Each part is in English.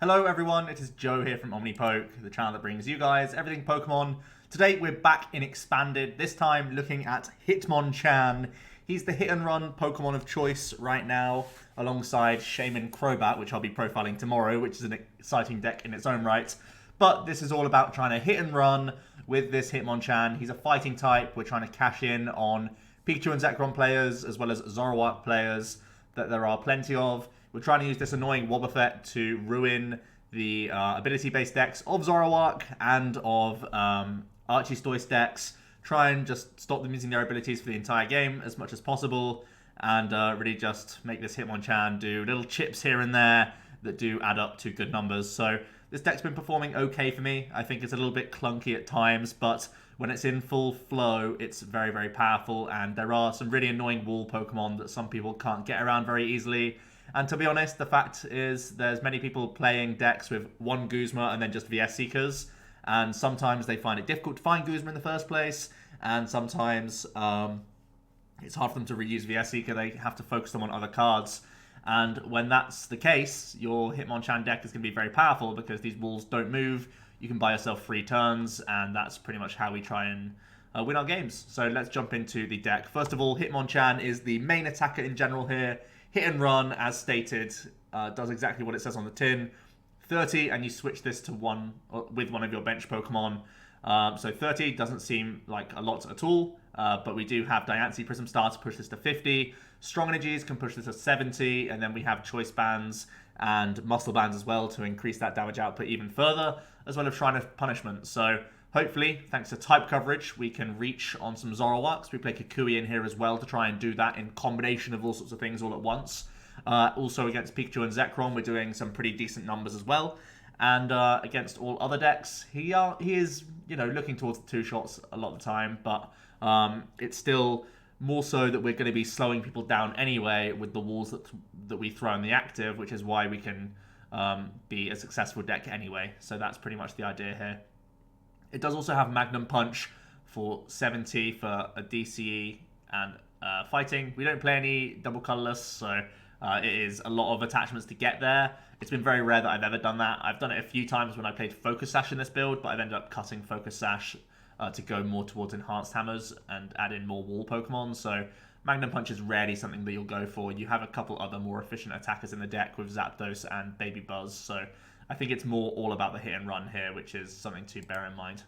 Hello everyone, it is Joe here from OmniPoke, the channel that brings you guys everything Pokemon. Today we're back in Expanded, this time looking at Hitmonchan. He's the hit and run Pokemon of choice right now, alongside Shaman Crobat, which I'll be profiling tomorrow, which is an exciting deck in its own right. But this is all about trying to hit and run with this Hitmonchan. He's a fighting type, we're trying to cash in on Pikachu and Zekrom players, as well as Zoroark players that there are plenty of. We're trying to use this annoying Wobbuffet to ruin the ability-based decks of Zoroark and of Archie's Stoice decks. Try and just stop them using their abilities for the entire game as much as possible. And really just make this Hitmonchan do little chips here and there that do add up to good numbers. So this deck's been performing okay for me. I think it's a little bit clunky at times, but when it's in full flow, it's very, very powerful. And there are some really annoying wall Pokemon that some people can't get around very easily. And to be honest, the fact is there's many people playing decks with one Guzma and then just VS Seekers. And sometimes they find it difficult to find Guzma in the first place. And sometimes it's hard for them to reuse VS Seeker. They have to focus them on other cards. And when that's the case, your Hitmonchan deck is going to be very powerful because these walls don't move. You can buy yourself free turns. And that's pretty much how we try and win our games. So let's jump into the deck. First of all, Hitmonchan is the main attacker in general here. Hit and run, as stated, does exactly what it says on the tin. 30, and you switch this to one with one of your bench Pokemon. So 30 doesn't seem like a lot at all, but we do have Diancie Prism Star to push this to 50. Strong Energies can push this to 70, and then we have Choice Bands and Muscle Bands as well to increase that damage output even further, as well as Shrine of Punishment. So hopefully, thanks to type coverage, we can reach on some Zoroarks. We play Kukui in here as well to try and do that in combination of all sorts of things all at once. Also against Pikachu and Zekrom, we're doing some pretty decent numbers as well. And against all other decks, he is, looking towards the two shots a lot of the time, but it's still more so that we're going to be slowing people down anyway with the walls that we throw in the active, which is why we can be a successful deck anyway. So that's pretty much the idea here. It does also have Magnum Punch for 70 for a DCE and fighting. We don't play any double colorless, so it is a lot of attachments to get there. It's been very rare that I've ever done that. I've done it a few times when I played Focus Sash in this build, but I've ended up cutting Focus Sash to go more towards Enhanced Hammers and add in more wall Pokemon. So Magnum Punch is rarely something that you'll go for. You have a couple other more efficient attackers in the deck with Zapdos and Baby Buzz, so I think it's more all about the hit and run here, which is something to bear in mind.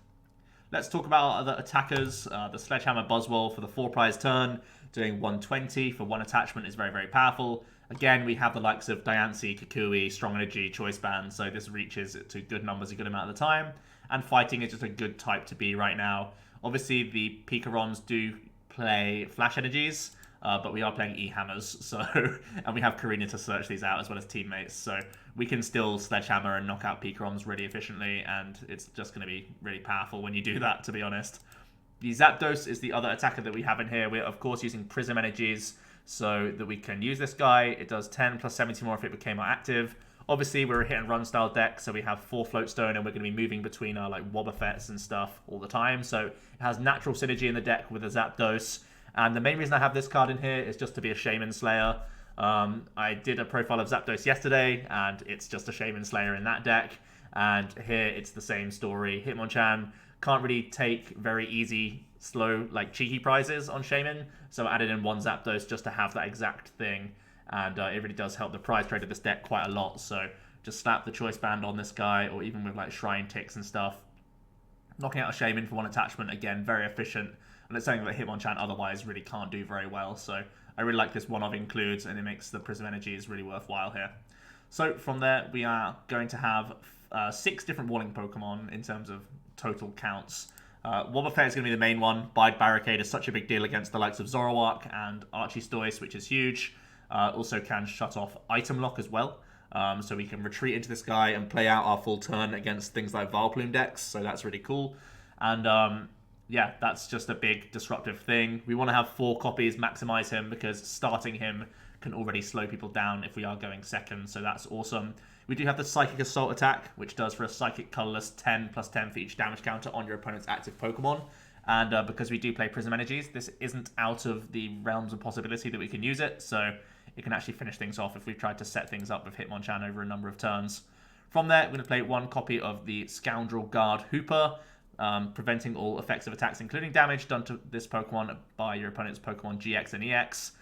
Let's talk about our other attackers. The Sledgehammer Buzzwole for the 4-prize turn, doing 120 for one attachment is very, very powerful. Again, we have the likes of Diancie, Kukui, Strong Energy, Choice Band, so this reaches to good numbers a good amount of the time. And fighting is just a good type to be right now. Obviously, the Picarons do play Flash Energies, but we are playing E-Hammers, so and we have Korrina to search these out as well as Teammates, so we can still Sledgehammer and knock out Picarons really efficiently, and it's just going to be really powerful when you do that, to be honest. The Zapdos is the other attacker that we have in here. We're, of course, using Prism Energies so that we can use this guy. It does 10 plus 70 more if it became our active. Obviously, we're a hit-and-run style deck, so we have 4 Float Stone, and we're going to be moving between our Wobbuffets and stuff all the time, so it has natural synergy in the deck with the Zapdos. And the main reason I have this card in here is just to be a Shaman Slayer. I did a profile of Zapdos yesterday, and it's just a Shaman Slayer in that deck. And here, it's the same story. Hitmonchan can't really take very easy, slow, cheeky prizes on Shaman, so I added in one Zapdos just to have that exact thing. And it really does help the prize trade of this deck quite a lot. So just slap the Choice Band on this guy, or even with Shrine ticks and stuff. Knocking out a Shaman for one attachment, again, very efficient. And it's something that Hitmonchan otherwise really can't do very well. So I really like this one-of includes, and it makes the Prism Energies really worthwhile here. So from there, we are going to have 6 different walling Pokemon in terms of total counts. Wobbuffet is going to be the main one. Bide Barricade is such a big deal against the likes of Zoroark and Archie Stoice, which is huge. Also can shut off Item Lock as well. So we can retreat into this guy and play out our full turn against things like Vileplume decks. So that's really cool. And yeah, that's just a big disruptive thing. We want to have 4 copies, maximize him, because starting him can already slow people down if we are going second. So that's awesome. We do have the Psychic Assault attack, which does for a Psychic colorless 10 plus 10 for each damage counter on your opponent's active Pokemon. And because we do play Prism Energies, this isn't out of the realms of possibility that we can use it. So it can actually finish things off if we've tried to set things up with Hitmonchan over a number of turns. From there, we're going to play one copy of the Scoundrel Guard Hoopa, preventing all effective attacks, including damage done to this Pokemon by your opponent's Pokemon GX and EX.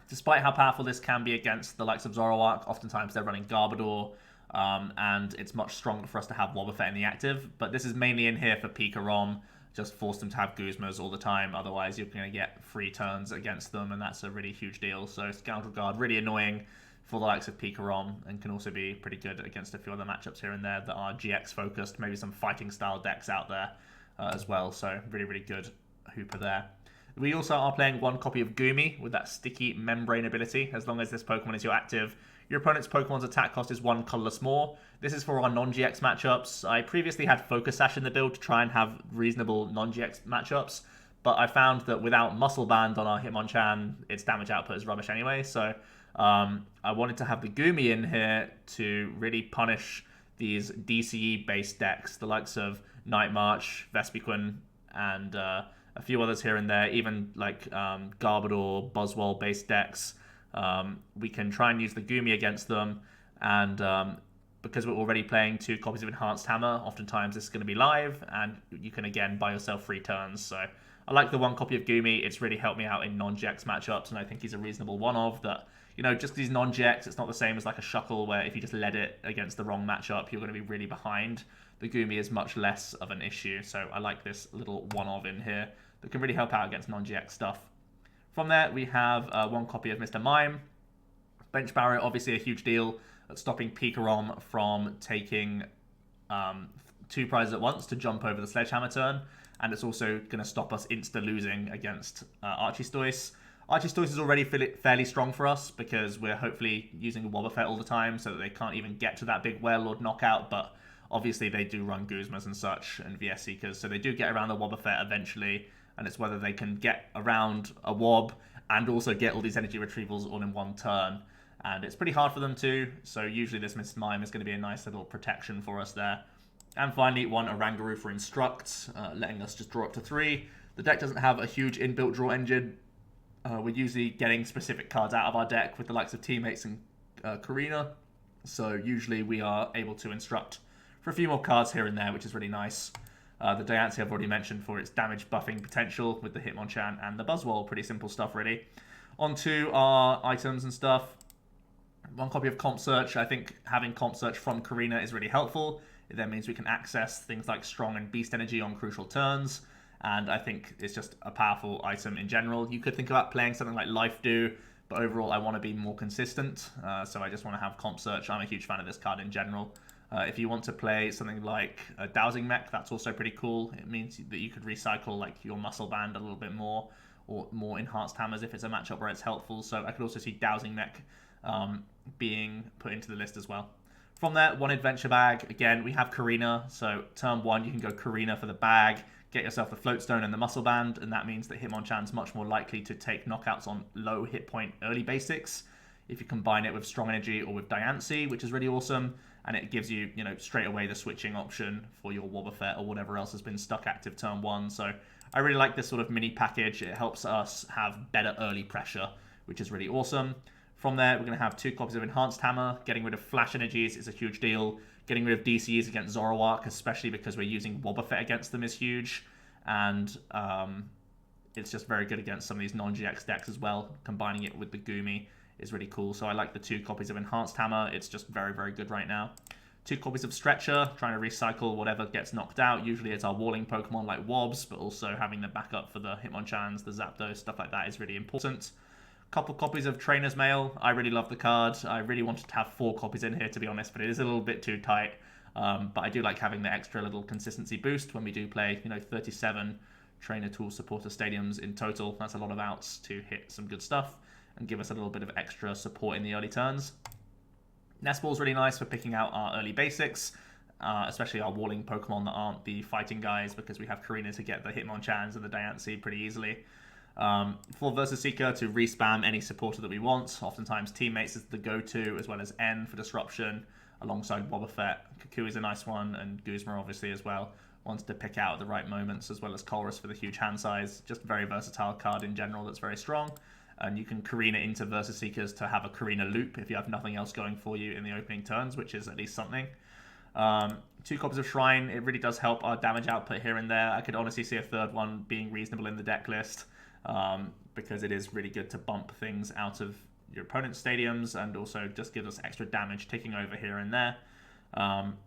Despite how powerful this can be against the likes of Zoroark, oftentimes they're running Garbodor, and it's much stronger for us to have Wobbuffet in the active. But this is mainly in here for Pikarom. Just force them to have Guzmas all the time, otherwise you're going to get free turns against them, and that's a really huge deal. So Scoundrel Guard, really annoying for the likes of Pikarom, and can also be pretty good against a few other matchups here and there that are GX focused, maybe some fighting style decks out there as well. So really, really good Hoopa there. We also are playing one copy of Goomy with that sticky membrane ability. As long as this Pokemon is your active, your opponent's Pokemon's attack cost is 1 colorless more. This is for our non-GX matchups. I previously had Focus Sash in the build to try and have reasonable non-GX matchups, but I found that without Muscle Band on our Hitmonchan, its damage output is rubbish anyway. So I wanted to have the Goomy in here to really punish these DCE-based decks, the likes of Night March, Vespiquen, and a few others here and there, even like Garbodor, Buzzwole-based decks. We can try and use the Goomy against them, and because we're already playing 2 copies of Enhanced Hammer, oftentimes this is going to be live, and you can again buy yourself free turns. So I like the one copy of Goomy. It's really helped me out in non-GX matchups, and I think he's a reasonable one of that. You know, just because he's non-GX, it's not the same as like a Shuckle, where if you just let it against the wrong matchup, you're going to be really behind. The Goomy is much less of an issue, so I like this little one-of in here that can really help out against non-GX stuff. From there, we have one copy of Mr. Mime. Bench Barrier, obviously a huge deal at stopping Pikarom from taking 2 prizes at once to jump over the Sledgehammer turn, and it's also going to stop us insta-losing against Archie Stoice. Archie Stoice is already fairly strong for us because we're hopefully using Wobbuffet all the time so that they can't even get to that big Werelord knockout, but obviously they do run Guzmas and such and VS Seekers, so they do get around the Wobbuffet eventually, and it's whether they can get around a Wob and also get all these energy retrievals all in one turn. And it's pretty hard for them to, so usually this Miss Mime is going to be a nice little protection for us there. And finally, one Oranguru for Instruct, letting us just draw up to 3. The deck doesn't have a huge inbuilt draw engine. We're usually getting specific cards out of our deck with the likes of Teammates and Korrina. So usually we are able to instruct for a few more cards here and there, which is really nice. The Diancie I've already mentioned for its damage buffing potential with the Hitmonchan and the Buzzwole. Pretty simple stuff, really. On to our items and stuff. One copy of Comp Search. I think having Comp Search from Korrina is really helpful. It then means we can access things like Strong and Beast Energy on crucial turns. And I think it's just a powerful item in general. You could think about playing something like Life Do, but overall I want to be more consistent. So I just want to have Comp Search. I'm a huge fan of this card in general. If you want to play something like a Dowsing Mech, that's also pretty cool. It means that you could recycle like your Muscle Band a little bit more, or more Enhanced Hammers if it's a matchup where it's helpful. So I could also see Dowsing Mech being put into the list as well. From there, one Adventure Bag. Again, we have Korrina. So turn 1, you can go Korrina for the bag, get yourself the Float Stone and the Muscle Band, and that means that Hitmonchan's much more likely to take knockouts on low hit point early basics if you combine it with Strong Energy or with Diancie, which is really awesome. And it gives you, you know, straight away the switching option for your Wobbuffet or whatever else has been stuck active turn 1. So I really like this sort of mini package. It helps us have better early pressure, which is really awesome. From there, we're going to have 2 copies of Enhanced Hammer. Getting rid of Flash Energies is a huge deal. Getting rid of DCs against Zoroark, especially because we're using Wobbuffet against them, is huge. And it's just very good against some of these non-GX decks as well. Combining it with the Goomy is really cool. So I like the 2 copies of Enhanced Hammer. It's just very, very good right now. 2 copies of Stretcher, trying to recycle whatever gets knocked out. Usually it's our walling Pokemon like Wobbs, but also having the backup for the Hitmonchans, the Zapdos, stuff like that is really important. Couple copies of Trainers Mail. I really love the card. I really wanted to have 4 copies in here, to be honest, but it is a little bit too tight. But I do like having the extra little consistency boost when we do play, you know, 37 Trainer Tool Supporter Stadiums in total. That's a lot of outs to hit some good stuff and give us a little bit of extra support in the early turns. Nest Ball's really nice for picking out our early basics, especially our walling Pokemon that aren't the fighting guys, because we have Korrina to get the Hitmonchans and the Diancie pretty easily. For Versus Seeker to respam any supporter that we want. Oftentimes Teammates is the go-to, as well as N for disruption, alongside Wobbuffet. Kukui is a nice one, and Guzma obviously as well. Ones to pick out at the right moments, as well as Colress for the huge hand size. Just a very versatile card in general that's very strong. and you can Korrina into Versus Seekers to have a Korrina loop if you have nothing else going for you in the opening turns, which is at least something. 2 copies of Shrine, it really does help our damage output here and there. I could honestly see a third one being reasonable in the deck list, because it is really good to bump things out of your opponent's stadiums and also just gives us extra damage ticking over here and there.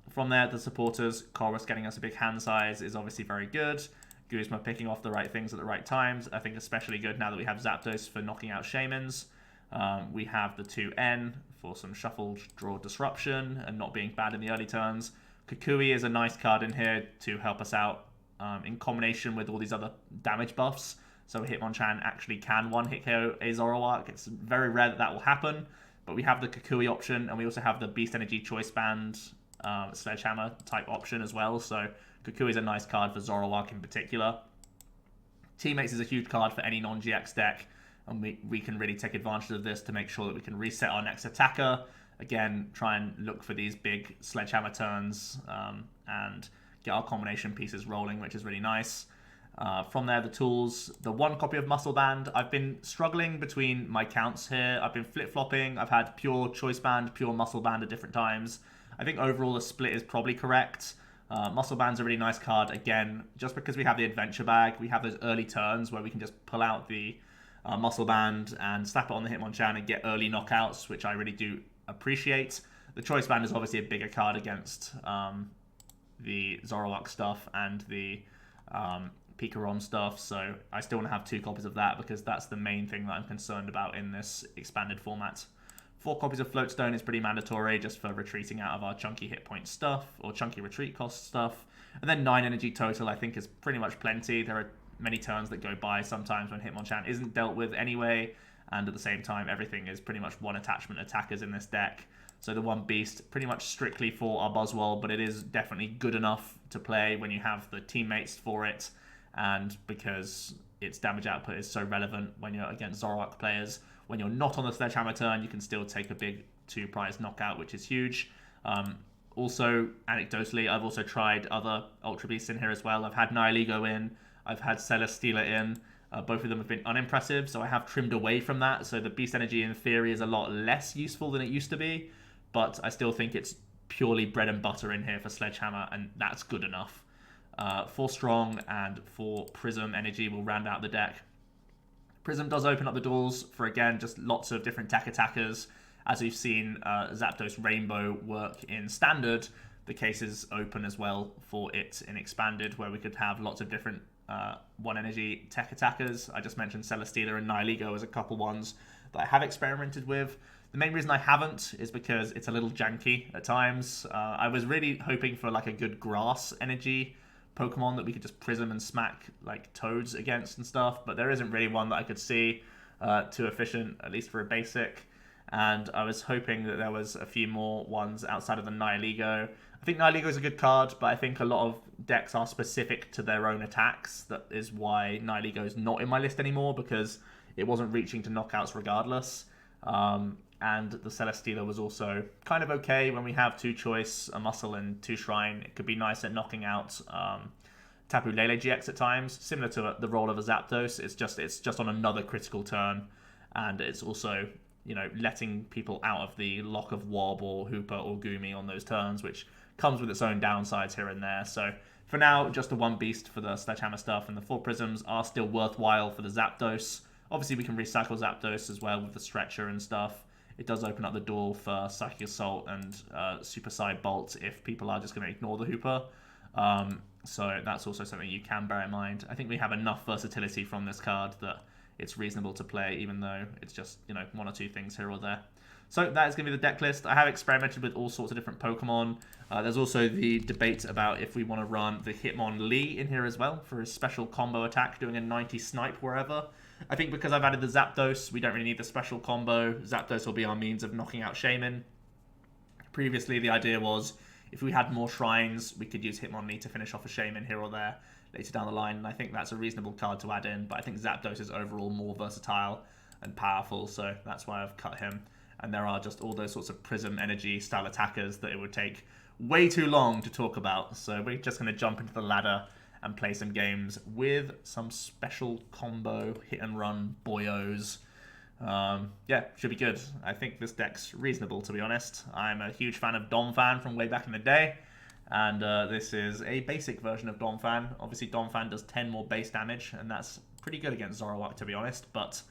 From there, the supporters, Korrus getting us a big hand size is obviously very good. Guzma picking off the right things at the right times, I think especially good now that we have Zapdos for knocking out Shamans. We have the 2N for some shuffle draw disruption and not being bad in the early turns. Kukui is a nice card in here to help us out in combination with all these other damage buffs. So Hitmonchan actually can one-hit KO a Zoroark. It's very rare that that will happen, but we have the Kukui option, and we also have the Beast Energy Choice Band Sledgehammer type option as well. So Kukui is a nice card for Zoroark in particular. Teammates is a huge card for any non-GX deck, and we can really take advantage of this to make sure that we can reset our next attacker. Again, try and look for these big Sledgehammer turns and get our combination pieces rolling, which is really nice. From there, the tools, the 1 copy of Muscle Band. I've been struggling between my counts here. I've been flip-flopping. I've had pure Choice Band, pure Muscle Band at different times. I think overall the split is probably correct. Muscle Band's a really nice card. Again, just because we have the Adventure Bag, we have those early turns where we can just pull out the Muscle Band and slap it on the Hitmonchan and get early knockouts, which I really do appreciate. The Choice Band is obviously a bigger card against the Zoroark stuff and the Pikarom stuff, so I still want to have 2 copies of that because that's the main thing that I'm concerned about in this expanded format. 4 copies of Float Stone is pretty mandatory just for retreating out of our chunky hit point stuff or chunky retreat cost stuff. And then 9 energy total I think is pretty much plenty. There are many turns that go by sometimes when Hitmonchan isn't dealt with anyway, and at the same time everything is pretty much 1 attachment attackers in this deck. So the 1 beast pretty much strictly for our Buzzwole, but it is definitely good enough to play when you have the teammates for it, and because its damage output is so relevant when you're against Zoroark players. When you're not on the Sledgehammer turn, you can still take a big 2-prize knockout, which is huge. Also, anecdotally, I've also tried other Ultra Beasts in here as well. I've had Nihilego in, I've had Celesteela in. Both of them have been unimpressive, so I have trimmed away from that. So the Beast Energy, in theory, is a lot less useful than it used to be, but I still think it's purely bread and butter in here for Sledgehammer, and that's good enough. 4 Strong and 4 Prism Energy will round out the deck. Prism does open up the doors for, again, just lots of different tech attackers. As we've seen Zapdos Rainbow work in Standard, the case is open as well for it in Expanded, where we could have lots of different 1 energy tech attackers. I just mentioned Celesteela and Nihilego as a couple ones that I have experimented with. The main reason I haven't is because it's a little janky at times. I was really hoping for like a good grass energy Pokemon that we could just prism and smack like Toads against and stuff, but there isn't really one that I could see too efficient, at least for a basic. And I was hoping that there was a few more ones outside of the Nihilego. I think Nihilego is a good card, but I think a lot of decks are specific to their own attacks. That is why Nihilego is not in my list anymore, because it wasn't reaching to knockouts regardless. And the Celesteela was also kind of okay when we have 2 Choice, a Muscle, and 2 Shrine. It could be nice at knocking out Tapu Lele GX at times, similar to the role of a Zapdos. It's just on another critical turn, and it's also, you know, letting people out of the lock of Wob or Hoopa or Goomy on those turns, which comes with its own downsides here and there. So for now, just the 1 beast for the Sledgehammer stuff, and the 4 prisms are still worthwhile for the Zapdos. Obviously, we can recycle Zapdos as well with the Stretcher and stuff. It does open up the door for Psychic Assault and Super Side Bolt if people are just going to ignore the Hoopa. So that's also something you can bear in mind. I think we have enough versatility from this card that it's reasonable to play, even though it's just, you know, 1 or 2 things here or there. So that is going to be the deck list. I have experimented with all sorts of different Pokemon. There's also the debate about if we want to run the Hitmonlee in here as well for his special combo attack, doing a 90 snipe wherever. I think because I've added the Zapdos, we don't really need the special combo. Zapdos will be our means of knocking out Shaman. Previously, the idea was if we had more Shrines, we could use Hitmonlee to finish off a Shaman here or there later down the line, and I think that's a reasonable card to add in, but I think Zapdos is overall more versatile and powerful, so that's why I've cut him. And there are just all those sorts of Prism Energy style attackers that it would take way too long to talk about, so we're just going to jump into the ladder and play some games with some special combo hit and run boyos. Yeah, should be good. I think this deck's reasonable, to be honest. I'm a huge fan of donphan from way back in the day, and this is a basic version of donphan. Obviously, donphan does 10 more base damage, and that's pretty good against Zoroark, to be honest, but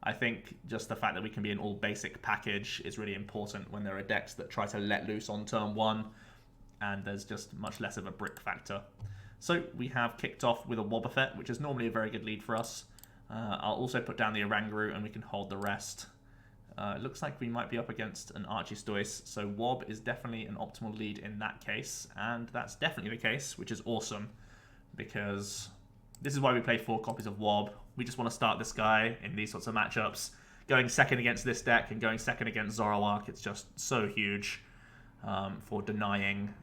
I think just the fact that we can be an all-basic package is really important when there are decks that try to let loose on turn 1, and there's just much less of a brick factor. So we have kicked off with a Wobbuffet, which is normally a very good lead for us. I'll also put down the Oranguru and we can hold the rest. It looks like we might be up against an Archie Stoice, so Wob is definitely an optimal lead in that case, and that's definitely the case, which is awesome, because this is why we play 4 copies of Wob. We just want to start this guy in these sorts of matchups. Going second against this deck and going second against Zoroark, it's just so huge for denying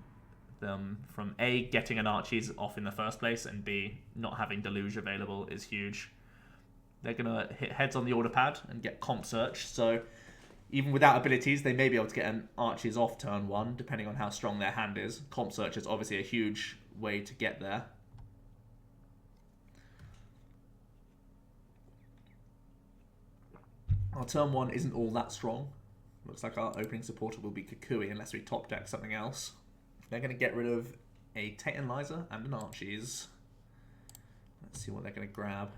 them from A, getting an Archie's off in the first place, and B, not having Deluge available is huge. They're going to hit heads on the order pad and get Comp Search, so even without abilities, they may be able to get an Archie's off turn 1, depending on how strong their hand is. Comp Search is obviously a huge way to get there. Our turn 1 isn't all that strong. Looks like our opening supporter will be Kukui unless we top deck something else. They're going to get rid of a Titanizer and an Archie's. Let's see what they're going to grab.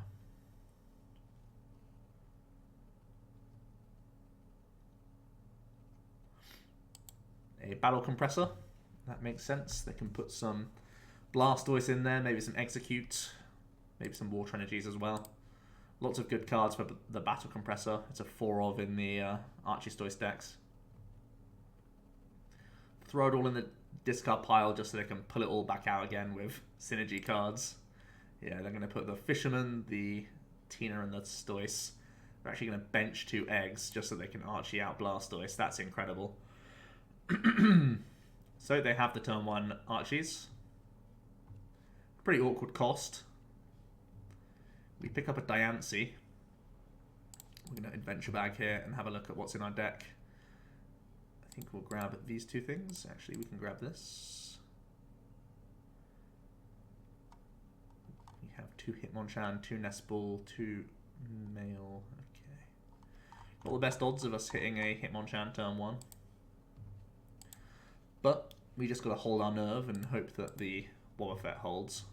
A Battle Compressor. That makes sense. They can put some Blastoise in there, maybe some Execute, maybe some Water Energies as well. Lots of good cards for the Battle Compressor. It's a 4 of in the Archie Stoice decks. Throw it all in the discard pile just so they can pull it all back out again with synergy cards. Yeah, they're going to put the Fisherman, the Tina, and the Stoice. They're actually going to bench 2 eggs just so they can Archie out Blastoise. That's incredible. So they have the turn 1 Archies. Pretty awkward cost. We pick up a Diancie. We're going to adventure bag here and have a look at what's in our deck. I think we'll grab these 2 things. Actually, we can grab this. We have 2 Hitmonchan, 2 Nestball, 2 Mail. Okay. Not the best odds of us hitting a Hitmonchan turn 1. But we just got to hold our nerve and hope that the Wobbuffet holds.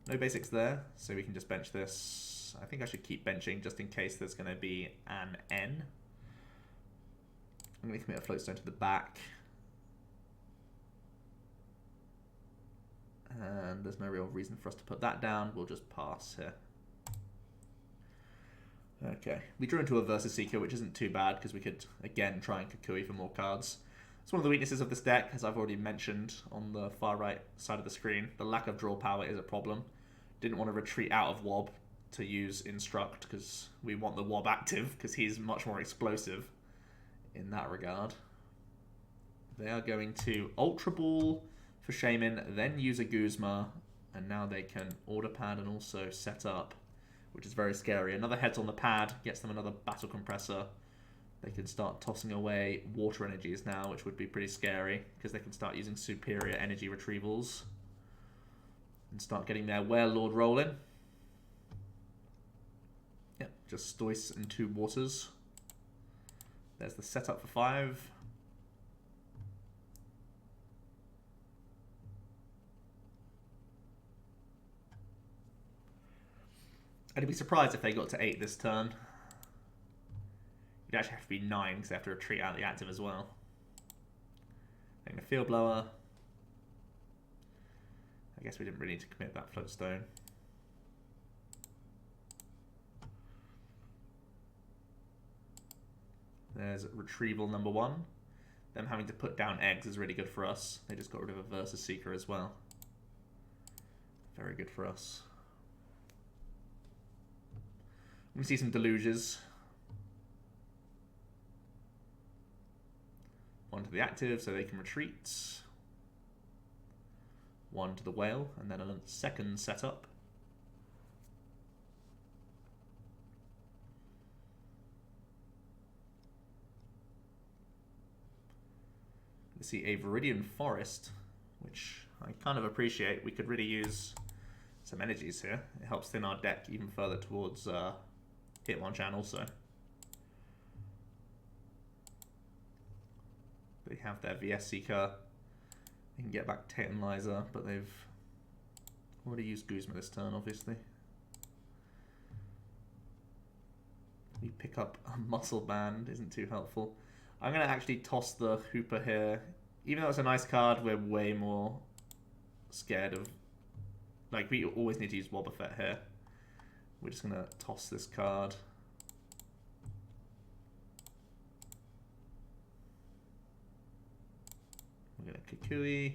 No basics there, so we can just bench this. I think I should keep benching just in case there's going to be an N. I'm going to commit a Float Stone to the back. And there's no real reason for us to put that down. We'll just pass here. Okay, we drew into a Versus Seeker, which isn't too bad because we could, again, try and Kukui for more cards. It's one of the weaknesses of this deck, as I've already mentioned on the far right side of the screen. The lack of draw power is a problem. Didn't want to retreat out of Wob to use Instruct because we want the Wob active because he's much more explosive in that regard. They are going to Ultra Ball for Shaman, then use a Guzma, and now they can Order Pad and also set up, which is very scary. Another heads on the pad gets them another Battle Compressor. They can start tossing away Water Energies now, which would be pretty scary, because they can start using superior energy retrievals and start getting their Werelord rolling. Yep, just Stoice and 2 Waters. There's the setup for 5. I'd be surprised if they got to 8 this turn. You'd actually have to be 9 because they have to retreat out the active as well. Then a Field Blower. I guess we didn't really need to commit that Float Stone. There's retrieval number 1. Them having to put down eggs is really good for us. They just got rid of a Versus Seeker as well. Very good for us. We see some Deluges. 1 to the active so they can retreat. 1 to the whale, and then a second setup. We see a Viridian Forest, which I kind of appreciate. We could really use some energies here. It helps thin our deck even further towards Hitmonchan also. They have their VS Seeker. They can get back Titanizer, but they've already used Guzma this turn, obviously. We pick up a Muscle Band, isn't too helpful. I'm going to actually toss the Hoopa here. Even though it's a nice card, we're way more scared of... Like, we always need to use Wobbuffet here. We're just going to toss this card. We're going to Kukui.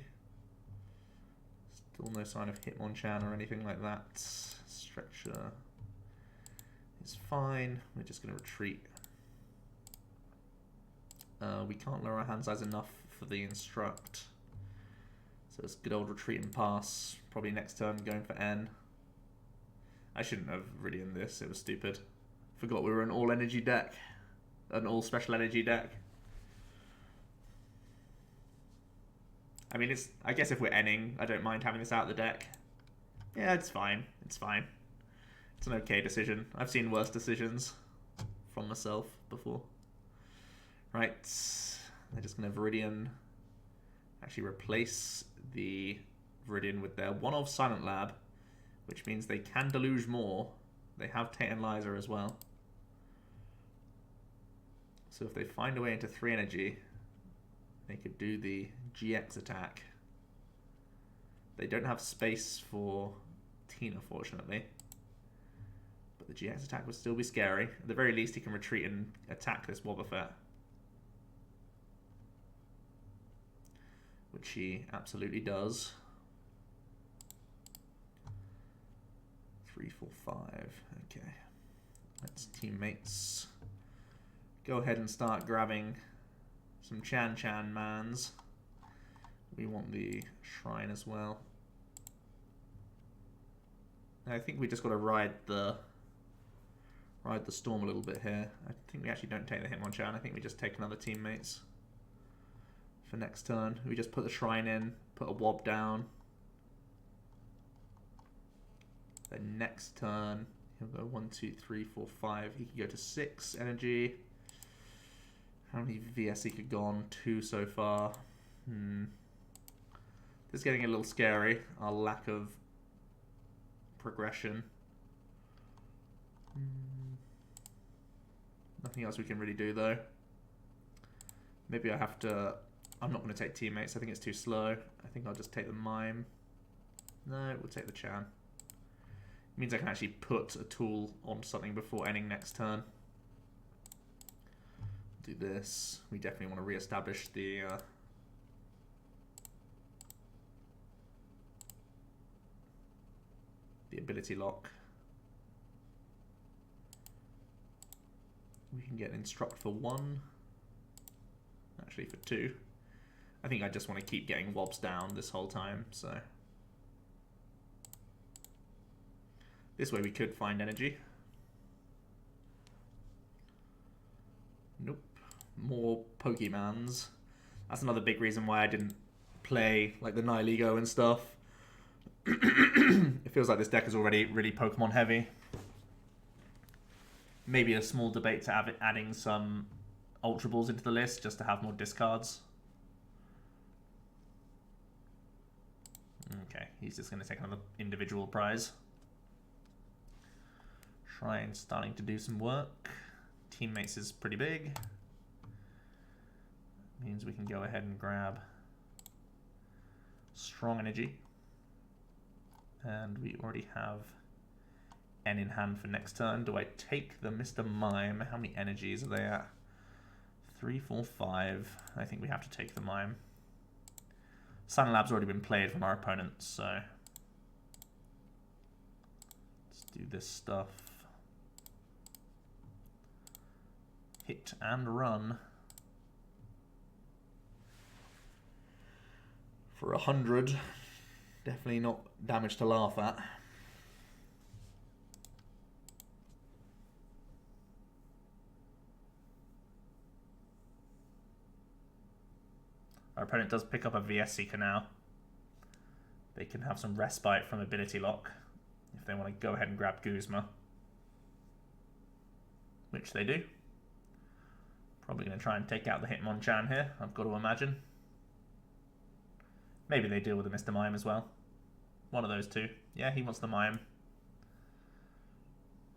Still no sign of Hitmonchan or anything like that. Stretcher is fine. We're just going to retreat. We can't lower our hand size enough for the Instruct. So it's good old retreat and pass. Probably next turn going for N. I shouldn't have really in this. It was stupid. Forgot we were an all energy deck. An all special energy deck. I mean, it's. I guess if we're Nning, I don't mind having this out of the deck. Yeah, it's fine. It's fine. It's an okay decision. I've seen worse decisions from myself before. Right. They're just going to Viridian. Actually replace the Viridian with their one of Silent Lab, which means they can deluge more. They have Titanizer as well. So if they find a way into 3 energy, they could do the GX attack. They don't have space for Tina, fortunately. But the GX attack would still be scary. At the very least, he can retreat and attack this Wobbuffet. Which he absolutely does. 3, 4, 5. Okay. Let's teammates go ahead and start grabbing some Chan mans. We want the Shrine as well. I think we just got to ride the storm a little bit here. I think we actually don't take the Hitmonchan. I think we just take another teammates for next turn. We just put the Shrine in, put a Wob down. Then next turn, he'll go 1, 2, 3, 4, 5. He could go to 6 energy. How many VS he could go on? 2 so far. This is getting a little scary. Our lack of progression. Nothing else we can really do though. Maybe I have to... I'm not going to take teammates. I think it's too slow. I think I'll just take the Mime. No, we'll take the Chan. It means I can actually put a tool on something before ending next turn. Do this. We definitely want to re-establish the ability lock. We can get Instruct for 1. Actually for 2. I think I just want to keep getting Wobs down this whole time, so. This way we could find energy. Nope. More Pokemons. That's another big reason why I didn't play like the Nihilego and stuff. It feels like this deck is already really Pokemon heavy. Maybe a small debate to have it adding some Ultra Balls into the list just to have more discards. Okay, he's just going to take another individual prize. Shrine starting to do some work. Teammates is pretty big. Means we can go ahead and grab Strong Energy. And we already have N in hand for next turn. Do I take the Mr. Mime? How many energies are they at? 3, 4, 5. I think we have to take the Mime. Silent Lab's already been played from our opponents, so let's do this stuff. Hit and run for 100. Definitely not damage to laugh at. Our opponent does pick up a VS Seeker now. They can have some respite from ability lock if they want to go ahead and grab Guzma. which they do. Probably going to try and take out the Hitmonchan here, I've got to imagine. Maybe they deal with the Mr. Mime as well. One of those two. Yeah, he wants the Mime.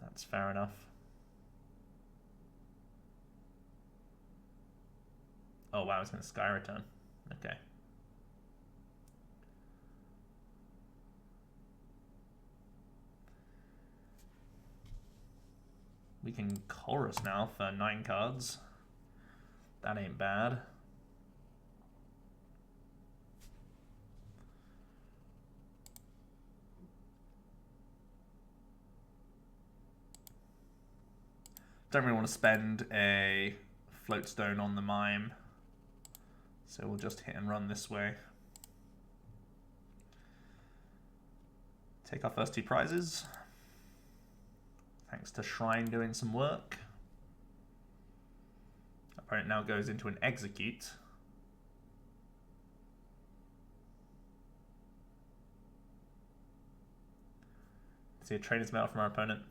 That's fair enough. Oh wow, it's going to Sky Return. Okay. We can Colress now for 9 cards. That ain't bad. Don't really want to spend a Float Stone on the Mime, so we'll just hit and run this way. Take our first 2 prizes. Thanks to Shrine doing some work. Opponent now goes into an execute. See a Trainers Mail from our opponent.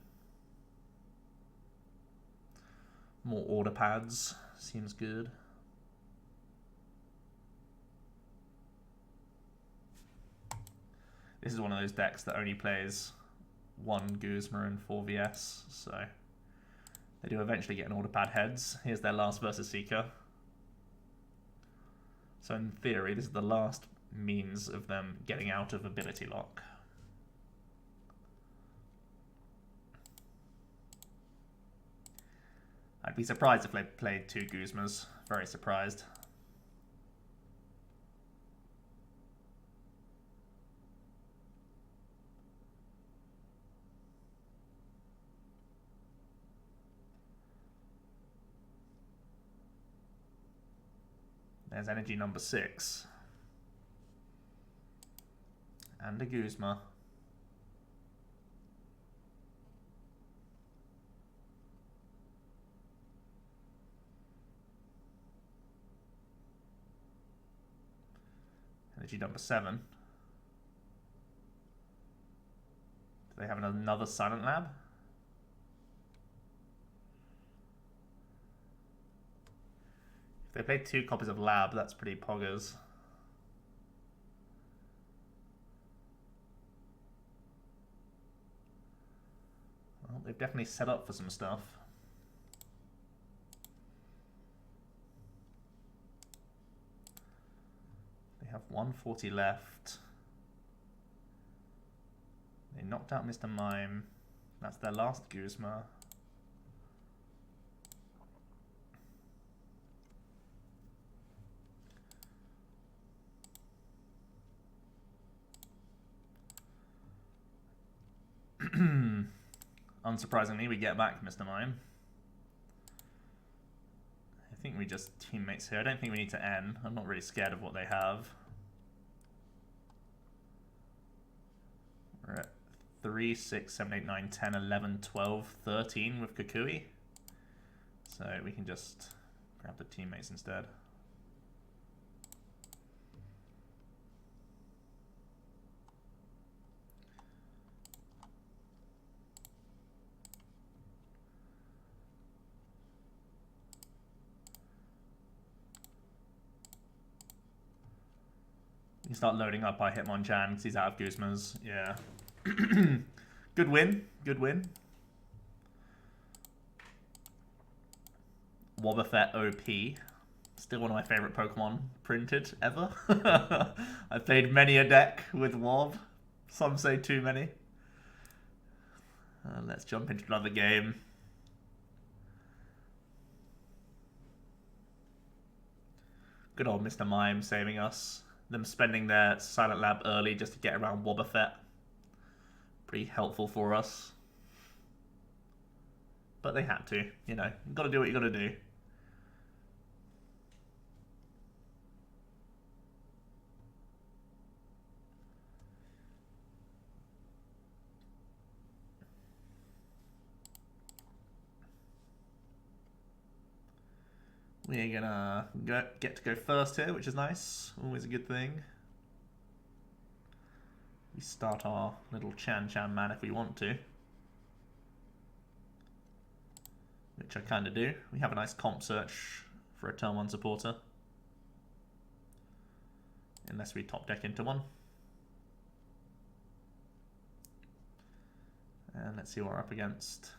More order pads, seems good. This is one of those decks that only plays 1 Guzma and 4 VS, so they do eventually get an order pad heads. Here's their last versus Seeker. So in theory, this is the last means of them getting out of ability lock. I'd be surprised if they played 2 Guzmas. Very surprised. There's energy number 6. And a Guzma. Energy number 7. Do they have another Silent Lab? If they play 2 copies of Lab, that's pretty poggers. Well, they've definitely set up for some stuff. They have 140 left. They knocked out Mr. Mime. That's their last Guzma. Unsurprisingly, we get back Mr. Mime. I think we just teammates here. I don't think we need to N. I'm not really scared of what they have. We're at 3, 6, 7, 8, 9, 10, 11, 12, 13 with Kukui. So we can just grab the teammates instead. You start loading up our Hitmonchan because he's out of Guzmas. Yeah. Good win. Good win. Wobbuffet OP. Still one of my favorite Pokemon printed ever. I've played many a deck with Wob. Some say too many. Let's jump into another game. Good old Mr. Mime saving us. Them spending their Silent Lab early just to get around Wobbuffet. Pretty helpful for us. But they had to, you know. You've got to do what you got to do. We're gonna get to go first here, which is nice. Always a good thing. We start our little Chan man if we want to. which I kind of do. We have a nice comp search for a turn 1 supporter. Unless we top deck into one. And let's see what we're up against.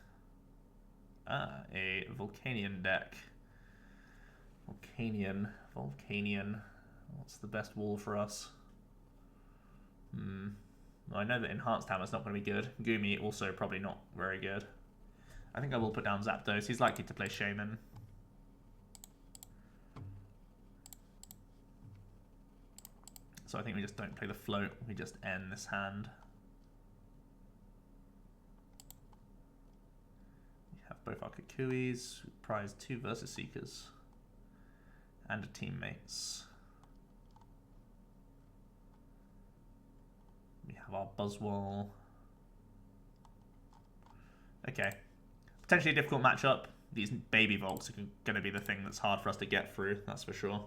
A Volcanion deck. Volcanion. What's the best wall for us? Well, I know that Enhanced Hammer's not going to be good. Goomy also probably not very good. I think I will put down Zapdos. He's likely to play Shaman. So I think we just don't play the float. We just end this hand. We have both our Kukuis. We prize 2 Versus Seekers. And a Teammates. We have our Buzzwole. Okay. Potentially a difficult matchup. These baby Volks are going to be the thing that's hard for us to get through, that's for sure.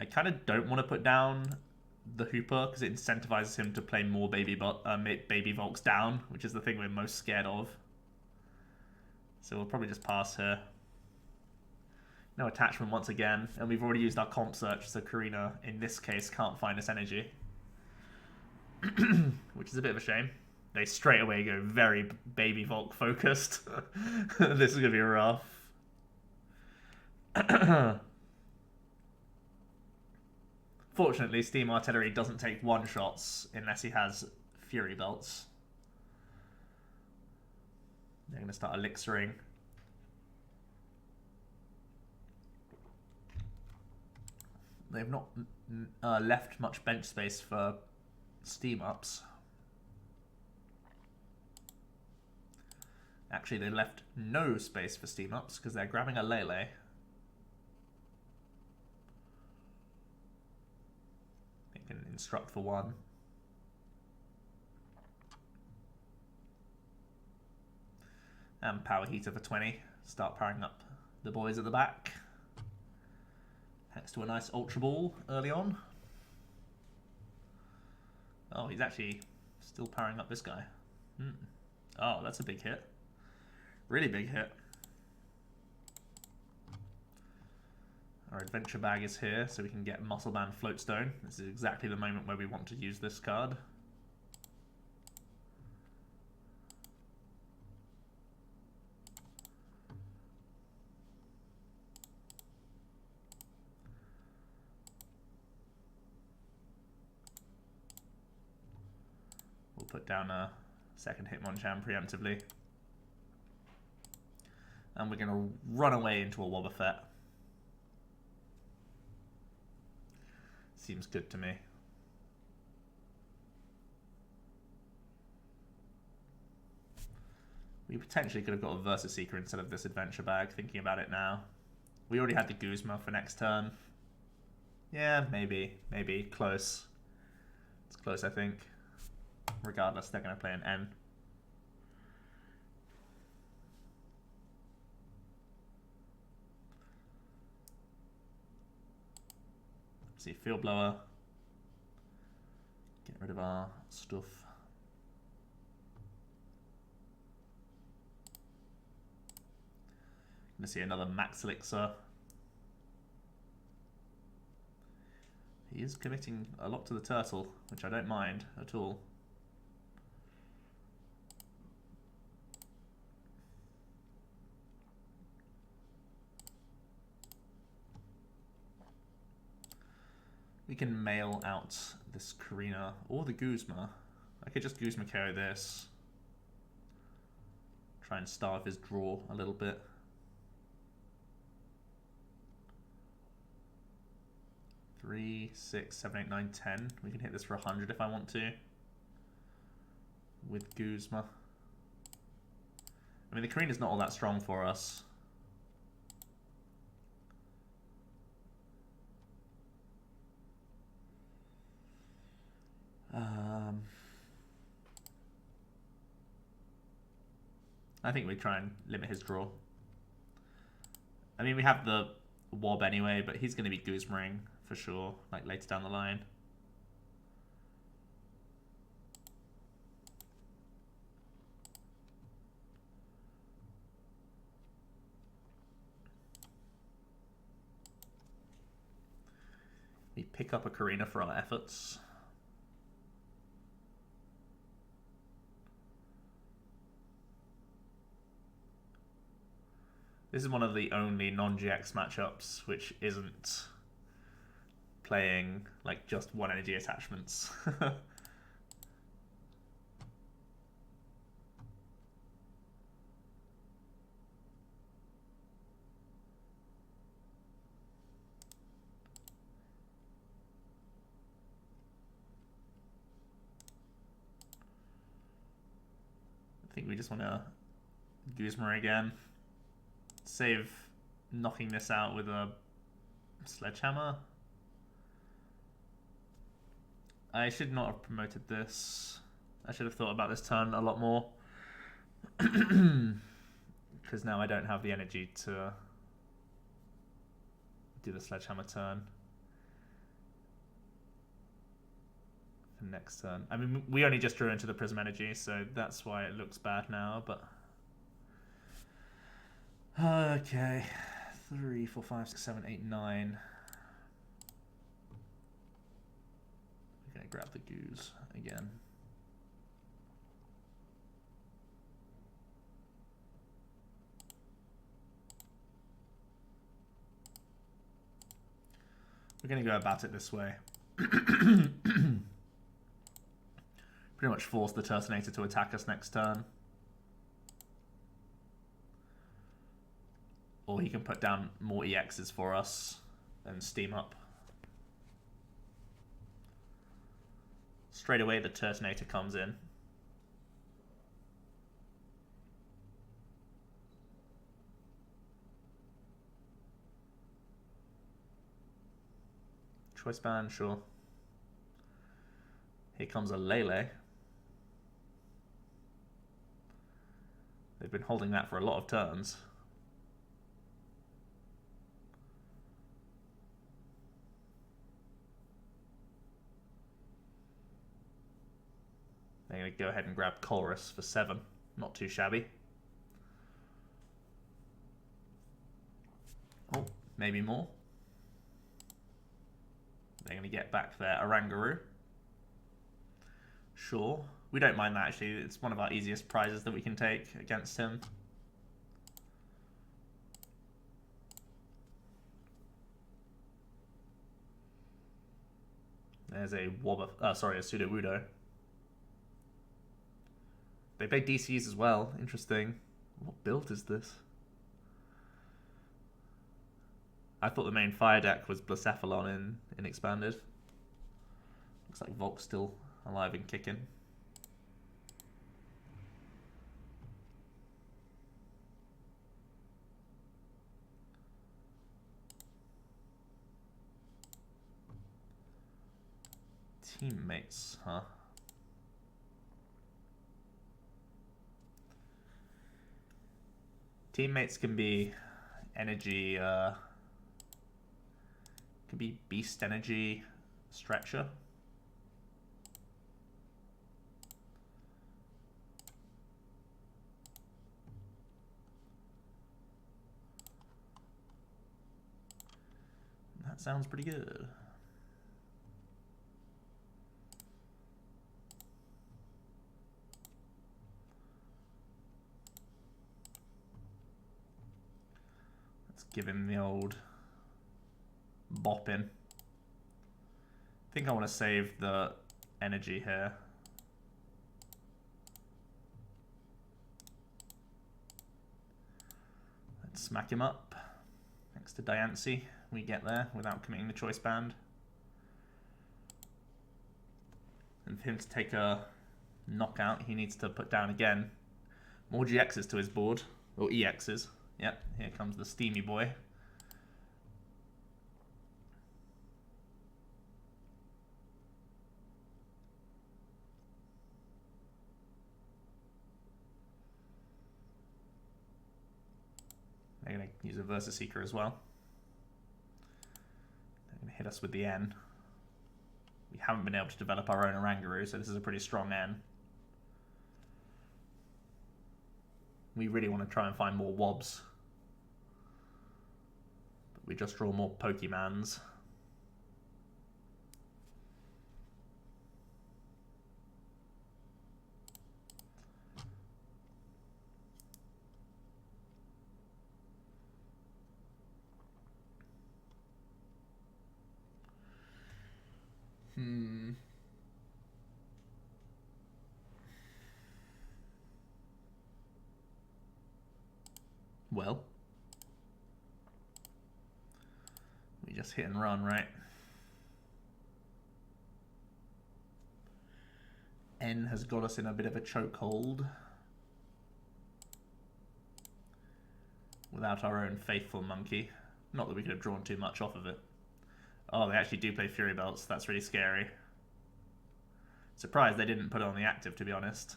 I kind of don't want to put down the Hoopa because it incentivizes him to play more baby Volks down, which is the thing we're most scared of. So we'll probably just pass here. No attachment once again, and we've already used our comp search, so Korrina, in this case, can't find this energy. Which is a bit of a shame. They straight away go very baby Volk focused. This is going to be rough. Fortunately, Steam Artillery doesn't take one-shots unless he has Fury Belts. They're going to start elixiring. They've not left much bench space for Steam ups. Actually, they left no space for Steam ups because they're grabbing a Lele. They can instruct for 1. And Power Heater for 20. Start powering up the boys at the back. Thanks to a nice Ultra Ball early on. Oh, he's actually still powering up this guy. Oh, that's a big hit. Really big hit. Our adventure bag is here, so we can get Muscle Band Float Stone. This is exactly the moment where we want to use this card. We'll put down a second Hitmonchan preemptively. And we're going to run away into a Wobbuffet. Seems good to me. We potentially could have got a Versus Seeker instead of this adventure bag, thinking about it now. We already had the Guzma for next turn. Yeah, maybe. Close. It's close, I think. Regardless, they're going to play an N. See, Field Blower. Get rid of our stuff. Gonna see another Max Elixir. He is committing a lot to the turtle, which I don't mind at all. We can mail out this Korrina or the Guzma. I could just Guzma KO this. Try and starve his draw a little bit. Three, 6, 7, 8, 9, 10. We can hit this for 100 if I want to. With Guzma. I mean, the Korrina's not all that strong for us. I think we try and limit his draw. I mean, we have the Wob anyway, but he's going to be Guzmaing for sure, like later down the line. pick up a Korrina for our efforts. This is one of the only non-GX matchups which isn't playing like just one energy attachments. I think we just want to Guzma again. Save knocking this out with a sledgehammer. I should not have promoted this. I should have thought about this turn a lot more. Because now I don't have the energy to do the sledgehammer turn. For next turn. I mean, we only just drew into the prism energy, so that's why it looks bad now, but... Okay, 3, 4, 5, 6, 7, 8, 9. We're gonna grab the goose again. We're gonna go about it this way. Pretty much force the Turtonator to attack us next turn. Or he can put down more EXs for us and steam up. Straight away the Turtonator comes in. Choice Band, sure. Here comes a Lele. They've been holding that for a lot of turns. They're going to go ahead and grab Colress for 7. Not too shabby. Oh, maybe more. They're going to get back their Oranguru. Sure. We don't mind that, actually. It's one of our easiest prizes that we can take against him. There's a a Sudowoodo. They play DCs as well. Interesting. What build is this? I thought the main fire deck was Blacephalon in Expanded. Looks like Volk's still alive and kicking. Teammates, huh? Teammates can be energy, can be beast energy stretcher. That sounds pretty good. Give him the old bop in. I think I want to save the energy here. Let's smack him up next to Diancie. We get there without committing the choice band. And for him to take a knockout, he needs to put down again more GXs to his board, or EXs. Yep, here comes the steamy boy. They're going to use a Versa Seeker as well. They're going to hit us with the N. We haven't been able to develop our own Oranguru, so this is a pretty strong N. We really want to try and find more Wobbs. But we just draw more Pokemons. Well, we just hit and run, right? N has got us in a bit of a chokehold without our own faithful monkey. Not that we could have drawn too much off of it. Oh, they actually do play Fury Belts. That's really scary. Surprised they didn't put it on the active, to be honest.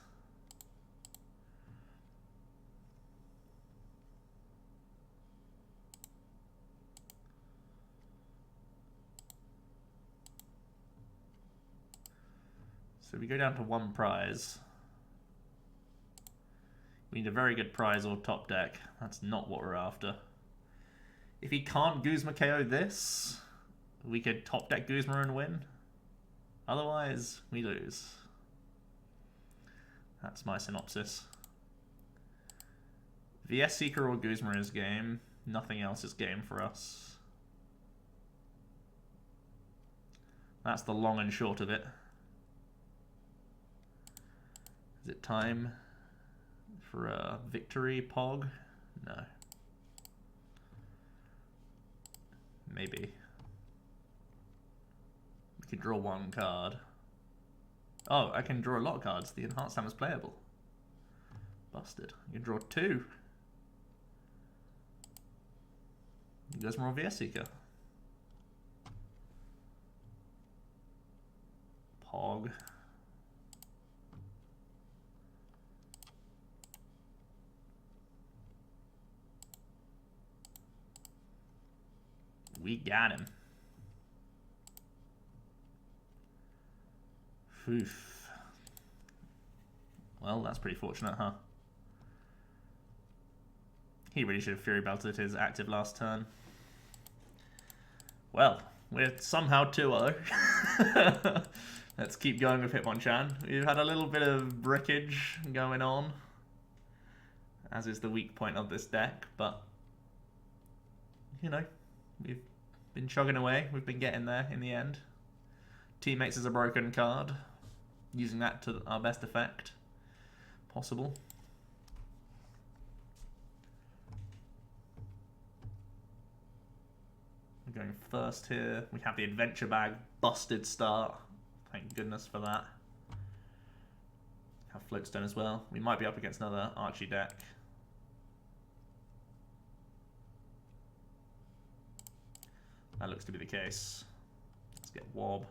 So we go down to one prize. We need a very good prize or top deck. That's not what we're after. If he can't Guzma KO this, we could top deck Guzma and win. Otherwise, we lose. That's my synopsis. VS Seeker or Guzma is game. Nothing else is game for us. That's the long and short of it. Is it time for a victory pog? No. Maybe. We could draw one card. Oh, I can draw a lot of cards. The Enhanced Hammer's playable. Busted. You can draw two. There's more VS Seeker. Pog. We got him. Oof. Well, that's pretty fortunate, huh? He really should have Fury Belted his active last turn. Well, we're somehow 2-0. Let's keep going with Hitmonchan. We've had a little bit of brickage going on, as is the weak point of this deck, but, you know, we've been chugging away. We've been getting there in the end. Teammates is a broken card. Using that to our best effect possible. We're going first here. We have the Adventure Bag busted start. Thank goodness for that. Have Float Stone as well. We might be up against another Archie deck. That looks to be the case. Let's get Wob.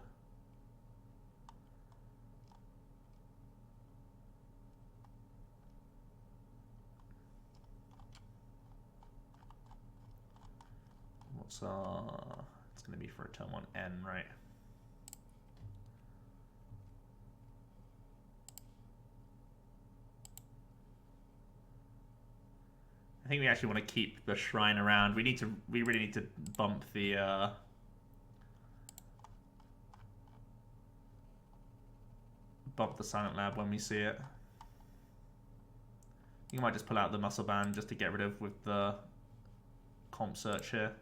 What's it's going to be for a turn 1 N, right? I think we actually want to keep the Shrine around. We really need to bump the Silent Lab when we see it. I think I might just pull out the Muscle Band just to get rid of with the Comp Search here.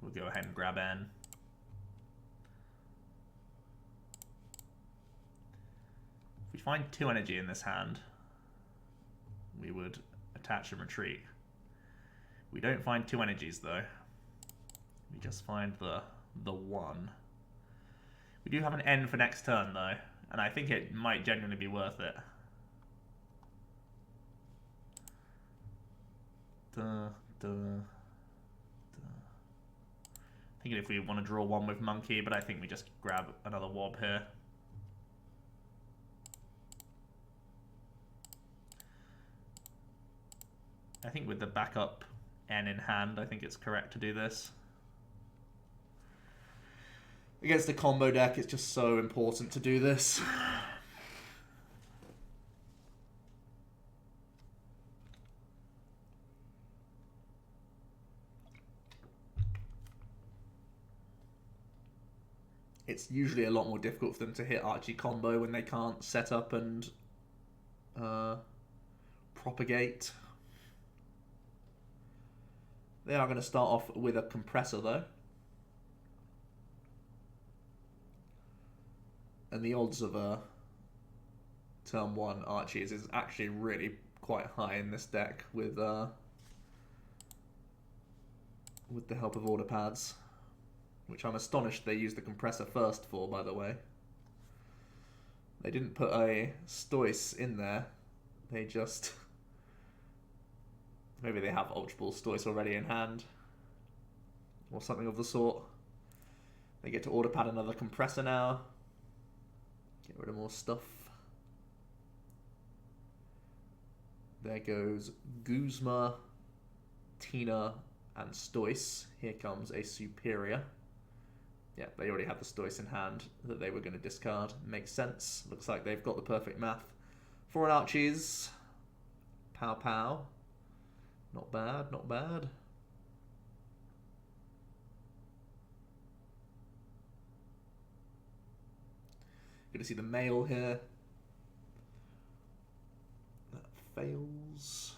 We'll go ahead and grab N. If we find 2 energy in this hand, we would attach and retreat. We don't find 2 energies though. We just find the 1. We do have an N for next turn though, and I think it might genuinely be worth it. Thinking if we want to draw one with Monkey, but I think we just grab another Wob here. I think with the backup N in hand, I think it's correct to do this. Against a combo deck, it's just so important to do this. it's usually a lot more difficult for them to hit Archie combo when they can't set up and propagate. They are going to start off with a compressor though. And the odds of a turn 1 Archies is actually really quite high in this deck with the help of order pads, which I'm astonished they used the compressor first for, by the way. They didn't put a Stoice in there, they just... Maybe they have Ultra Ball Stoice already in hand, or something of the sort. They get to order pad another compressor now. Get rid of more stuff. There goes Guzma, Tina, and Stoice. Here comes a Superior. Yeah, they already had the Stoice in hand that they were going to discard. Makes sense. Looks like they've got the perfect math for an Archie's. Pow pow. Not bad, not bad. Good to see the mail here. That fails.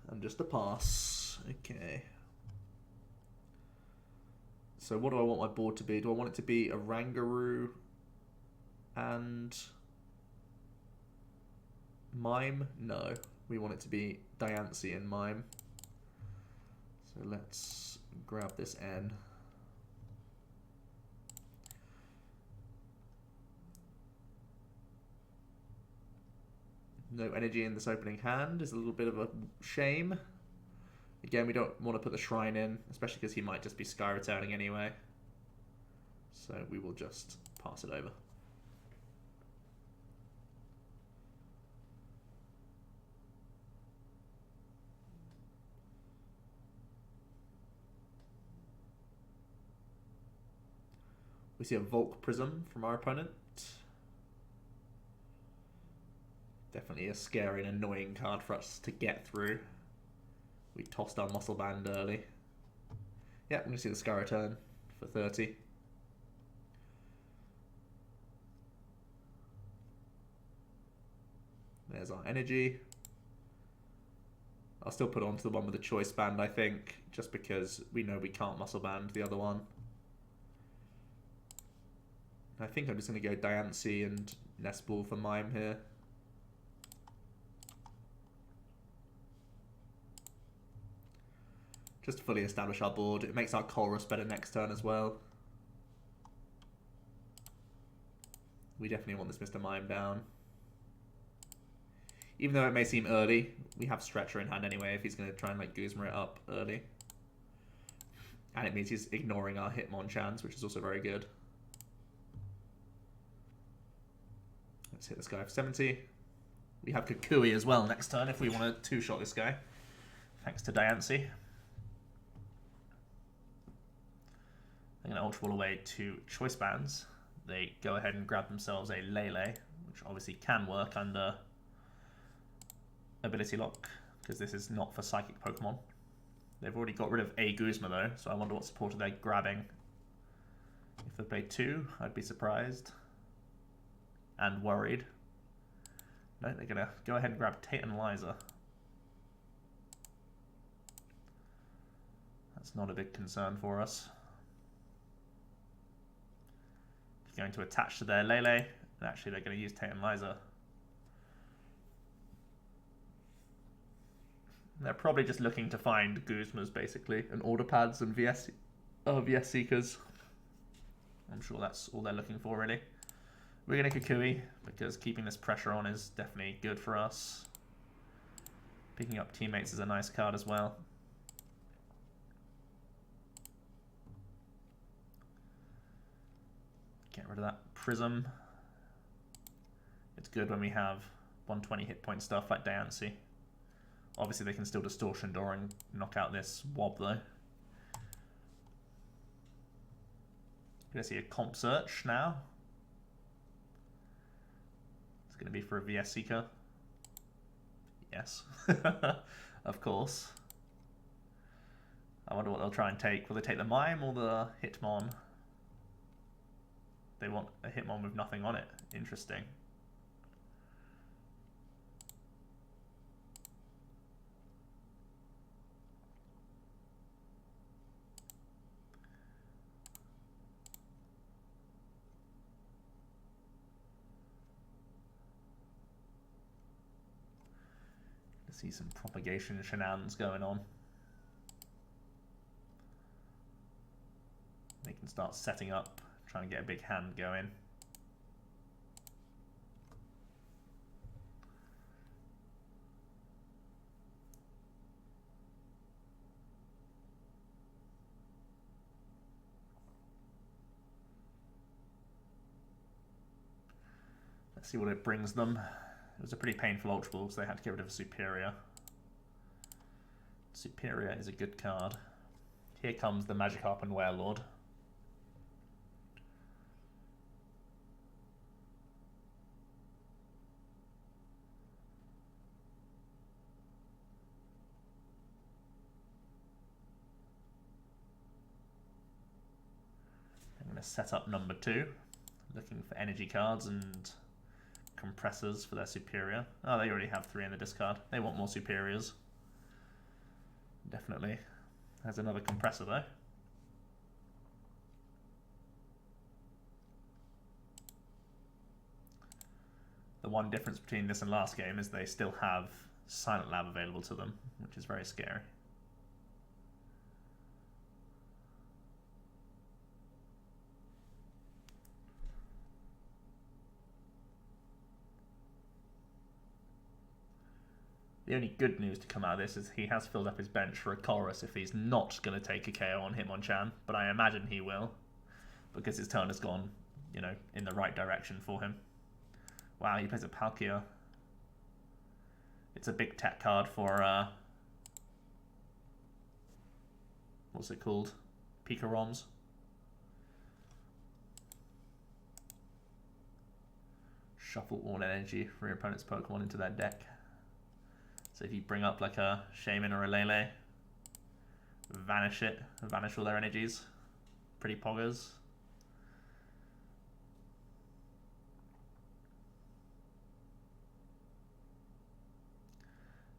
And just a pass. Okay. So what do I want my board to be? Do I want it to be Oranguru and Mime? No. We want it to be Diancie and Mime. So let's grab this N. No energy in this opening hand is a little bit of a shame. Again, we don't want to put the Shrine in, especially because he might just be Sky returning anyway. So we will just pass it over. We see a Volc Prism from our opponent. Definitely a scary and annoying card for us to get through. We tossed our Muscle Band early. Yeah, we're going to see the Sky return for 30. There's our energy. I'll still put on to the one with the Choice Band, I think, just because we know we can't Muscle Band the other one. I think I'm just going to go Diancie and Nest Ball for Mime here. Just to fully establish our board. It makes our Colress better next turn as well. We definitely want this Mr. Mime down. Even though it may seem early, we have Stretcher in hand anyway if he's going to try and like Guzma it up early. And it means he's ignoring our Hitmonchan, which is also very good. Let's hit this guy for 70. We have Kukui as well next turn if we want to two-shot this guy. Thanks to Diancie. They're going to Ultra Ball away 2 Choice Bands. They go ahead and grab themselves a Lele, which obviously can work under Ability Lock, because this is not for Psychic Pokemon. They've already got rid of a Guzma though, so I wonder what supporter they're grabbing. If they play 2, I'd be surprised. And worried. No, they're going to go ahead and grab Tate and Liza. That's not a big concern for us. Going to attach to their Lele, and actually they're going to use Tate and Liza. They're probably just looking to find Guzmas basically, and order pads and VS Seekers. I'm sure that's all they're looking for really. We're going to Kukui, because keeping this pressure on is definitely good for us. Picking up Teammates is a nice card as well. Get rid of that Prism. It's good when we have 120 hit point stuff like Diancie. Obviously they can still Distortion Door and knock out this Wob though. Gonna see a Comp Search now. It's gonna be for a VS Seeker. Yes, of course. I wonder what they'll try and take. Will they take the Mime or the Hitmon? They want a Hitmon with nothing on it. Interesting. See some propagation shenanigans going on. They can start setting up, trying to get a big hand going. Let's see what it brings them. It was a pretty painful Ultra Ball, so they had to get rid of a Superior. Superior is a good card. Here comes the Magikarp and Warlord. I'm going to set up number 2, looking for energy cards and compressors for their Superior. Oh, they already have 3 in the discard. They want more Superiors. Definitely. There's another compressor though. The one difference between this and last game is they still have Silent Lab available to them, which is very scary. The only good news to come out of this is he has filled up his bench for a Colress if he's not going to take a KO on Hitmonchan, but I imagine he will, because his turn has gone, you know, in the right direction for him. Wow, he plays a Palkia. It's a big tech card for, what's it called? Pika-ROMs. Shuffle all energy for your opponent's Pokemon into their deck. So if you bring up like a Shaman or a Lele, vanish all their energies. Pretty poggers.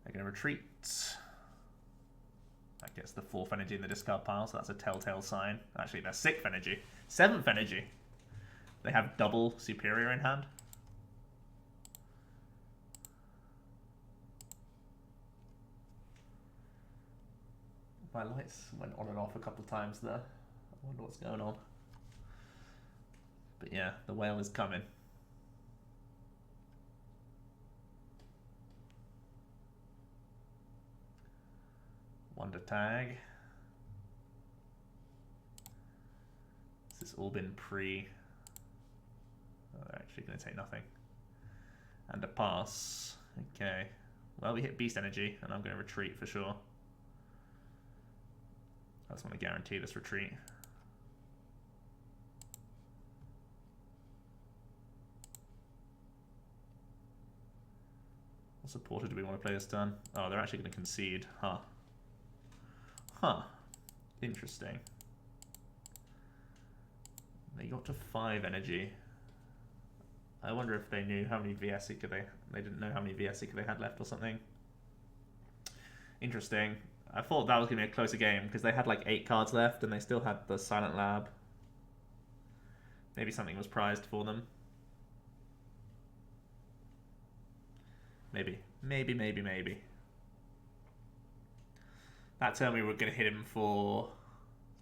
They're going to retreat. That gets the 4th energy in the discard pile, so that's a telltale sign. Actually, they're 6th energy. 7th energy. They have double Superior in hand. My lights went on and off a couple of times there. I wonder what's going on. But yeah, the whale is coming. Wonder Tag. This has all been pre... Oh, they're actually going to take nothing. And a pass. Okay. Well, we hit Beast Energy, and I'm going to retreat for sure. I just want to guarantee this retreat. What supporter do we want to play this turn? Oh, they're actually going to concede. Huh. Huh. Interesting. They got to 5 energy. I wonder if they knew how many VS they didn't know how many VS they had left or something. Interesting. I thought that was going to be a closer game because they had like 8 cards left and they still had the Silent Lab. Maybe something was prized for them. Maybe. That turn we were going to hit him for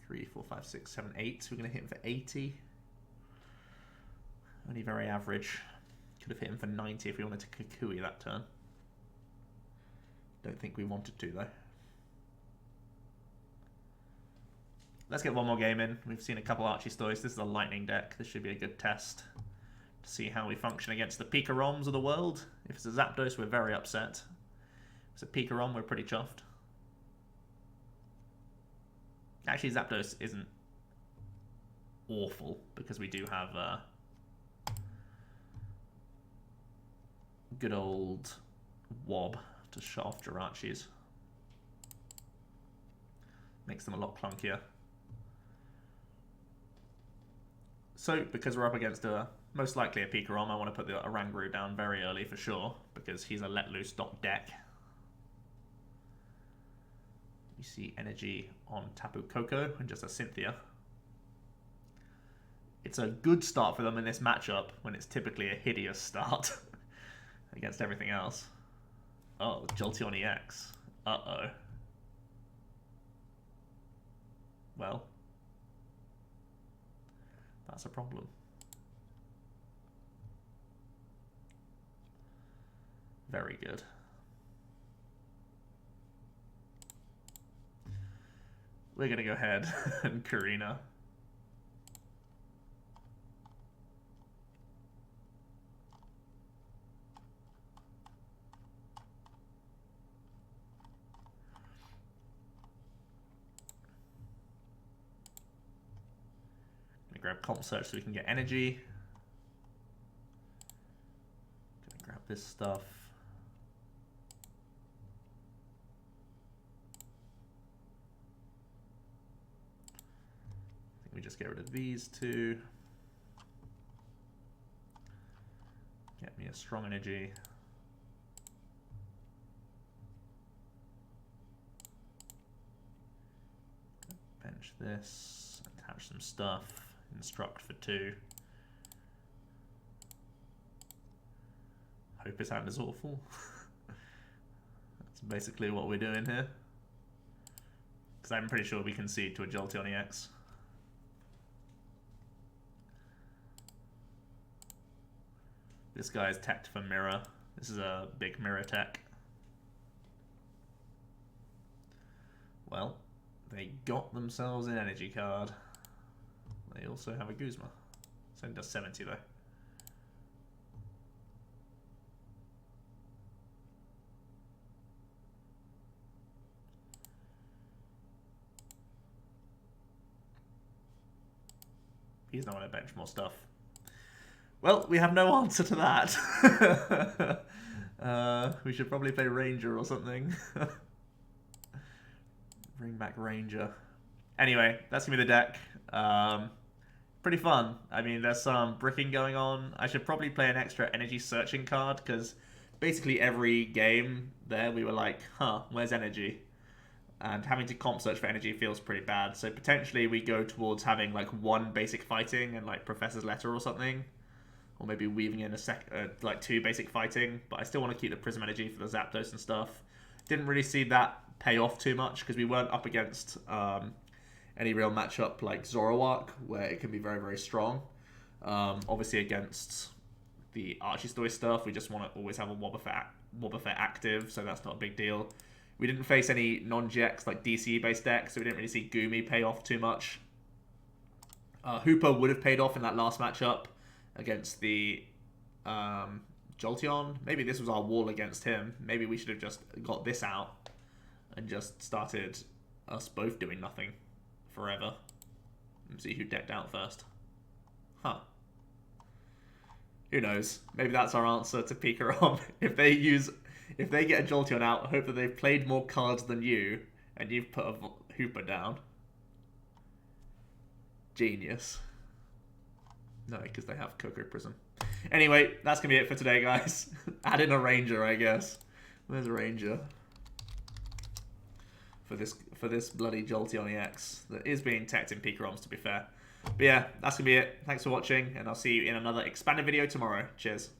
3, 4, 5, 6, 7, 8. We're going to hit him for 80. Only very average. Could have hit him for 90 if we wanted to Kukui that turn. Don't think we wanted to though. Let's get one more game in. We've seen a couple Archie stories. This is a lightning deck. This should be a good test to see how we function against the Pika-ROMs of the world. If it's a Zapdos, we're very upset. If it's a Pika-ROM, we're pretty chuffed. Actually, Zapdos isn't awful because we do have good old Wob to shut off Jiraachis. Makes them a lot clunkier. So, because we're up against most likely a Pikarom, I want to put the Oranguru down very early for sure, because he's a let loose deck. You see energy on Tapu Koko and just a Cynthia. It's a good start for them in this matchup when it's typically a hideous start against everything else. Oh, Jolteon EX. Uh-oh. Well, that's a problem. Very good. We're going to go ahead and Korrina. Grab Comp Search so we can get energy. Gonna grab this stuff. I think we just get rid of these two. Get me a strong energy. Bench this, attach some stuff. Instruct for 2. Hope his hand is awful. That's basically what we're doing here. Because I'm pretty sure we concede to a Jolteon EX. This guy's teched for Mirror. This is a big Mirror tech. Well, they got themselves an energy card. They also have a Guzma. So it does 70 though. He's not going to bench more stuff. Well, we have no answer to that. We should probably play Ranger or something. Bring back Ranger. Anyway, that's going to be the deck. Pretty fun. I mean, there's some bricking going on. I should probably play an extra energy searching card, because basically every game there we were like, huh, where's energy? And having to comp search for energy feels pretty bad. So potentially we go towards having like 1 basic fighting and like Professor's Letter or something. Or maybe weaving in like 2 basic fighting. But I still want to keep the Prism Energy for the Zapdos and stuff. Didn't really see that pay off too much, because we weren't up against any real matchup like Zoroark, where it can be very, very strong. Obviously against the Archie story stuff, we just want to always have a Wobbuffet active, so that's not a big deal. We didn't face any non-GX like DCE-based decks, so we didn't really see Goomy pay off too much. Hoopa would have paid off in that last matchup against the Jolteon. Maybe this was our wall against him. Maybe we should have just got this out and just started us both doing nothing forever. Let's see who decked out first. Huh. Who knows? Maybe that's our answer to Pikarom. If they get a Jolteon out, I hope that they've played more cards than you, and you've put a Hoopa down. Genius. No, because they have Coco Prism. Anyway, that's going to be it for today, guys. Add in a Ranger, I guess. Where's a Ranger? For this bloody Jolteon EX that is being teched in Pikaroms, to be fair. But yeah, that's going to be it. Thanks for watching, and I'll see you in another expanded video tomorrow. Cheers.